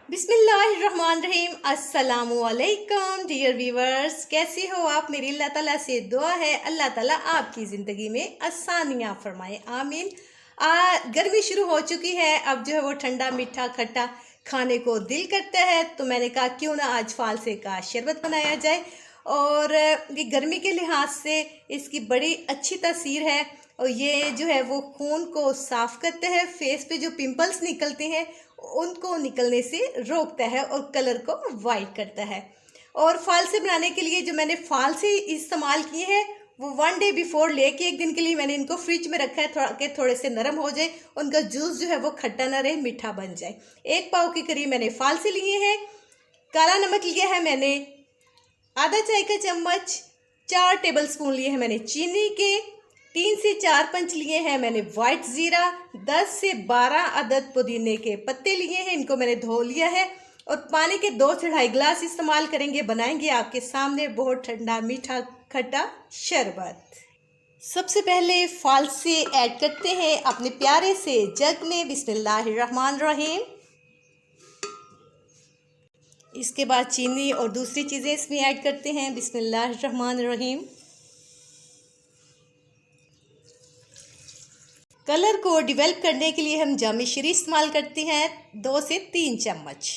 बिस्मिल्लाहिर्रहमानिर्रहीम। अस्सलामुअलैकुम dear viewers, कैसे हो आप। मेरी अल्लाह ताला से दुआ है अल्लाह ताला आपकी ज़िंदगी में आसानियाँ फरमाए, आमीन। गर्मी शुरू हो चुकी है, अब जो है वो ठंडा मीठा खट्टा खाने को दिल करता है, तो मैंने कहा क्यों ना आज फालसे का शरबत बनाया जाए। और ये गर्मी के लिहाज से इसकी बड़ी अच्छी तासीर है और ये जो है वो खून को साफ़ करता है, फेस पे जो पिंपल्स निकलते हैं उनको निकलने से रोकता है और कलर को वाइट करता है। और फालसे बनाने के लिए जो मैंने फालसे इस्तेमाल किए हैं वो 1 डे बिफोर लेके 1 दिन के लिए मैंने इनको फ्रिज में रखा है कि थोड़े से नरम हो जाए, उनका जूस जो है वो खट्टा ना रहे, मीठा बन जाए। 1 पाव के करीब मैंने फालसे लिए हैं। काला नमक लिया है मैंने आधा चाय का चम्मच, 4 टेबलस्पून लिए हैं मैंने चीनी के, 3 से 4 पंच लिए हैं मैंने वाइट ज़ीरा, 10 से 12 अदद पुदीने के पत्ते लिए हैं, इनको मैंने धो लिया है। और पानी के 2 से 2.5 गिलास इस्तेमाल करेंगे, बनाएंगे आपके सामने बहुत ठंडा मीठा खट्टा शरबत। सबसे पहले फालसे ऐड करते हैं अपने प्यारे से जग में। बिस्मिल्लाहिर्रहमानिर्रहीम। इसके बाद चीनी और दूसरी चीज़ें इसमें ऐड करते हैं। बिस्मिल्लाहिर्रहमानिर्रहीम। कलर को डेवलप करने के लिए हम जामी श्री इस्तेमाल करते हैं, 2 से 3 चम्मच।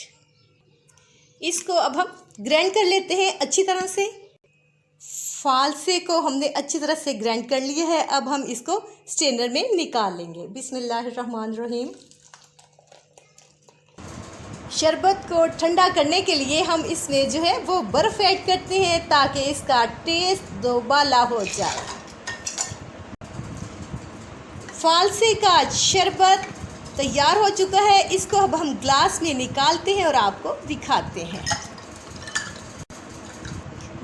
इसको अब हम ग्राइंड कर लेते हैं अच्छी तरह से। फालसे को हमने अच्छी तरह से ग्राइंड कर लिया है, अब हम इसको स्ट्रेनर में निकाल लेंगे। बिस्मिल्लाहिर्रहमानिर्रहीम। शरबत को ठंडा करने के लिए हम इसमें जो है वो बर्फ़ ऐड करते हैं ताकि इसका टेस्ट दोबाला हो जाए। फालसे का शरबत तैयार हो चुका है, इसको अब हम ग्लास में निकालते हैं और आपको दिखाते हैं।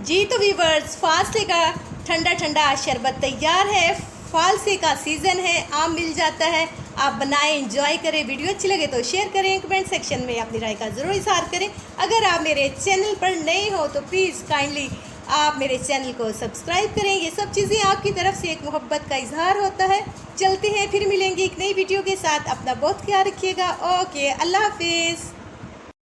जी तो व्यूअर्स, फालसे का ठंडा ठंडा शरबत तैयार है। फालसे का सीज़न है, आम मिल जाता है, आप बनाएं, एंजॉय करें। वीडियो अच्छी लगे तो शेयर करें, कमेंट सेक्शन में अपनी राय का ज़रूर इज़हार करें। अगर आप मेरे चैनल पर नए हो तो प्लीज़ काइंडली आप मेरे चैनल को सब्सक्राइब करें। ये सब चीज़ें आपकी तरफ से एक मोहब्बत का इजहार होता है। चलते हैं, फिर मिलेंगे एक नई वीडियो के साथ। अपना बहुत ख्याल रखिएगा। ओके, अल्लाह हाफिज़।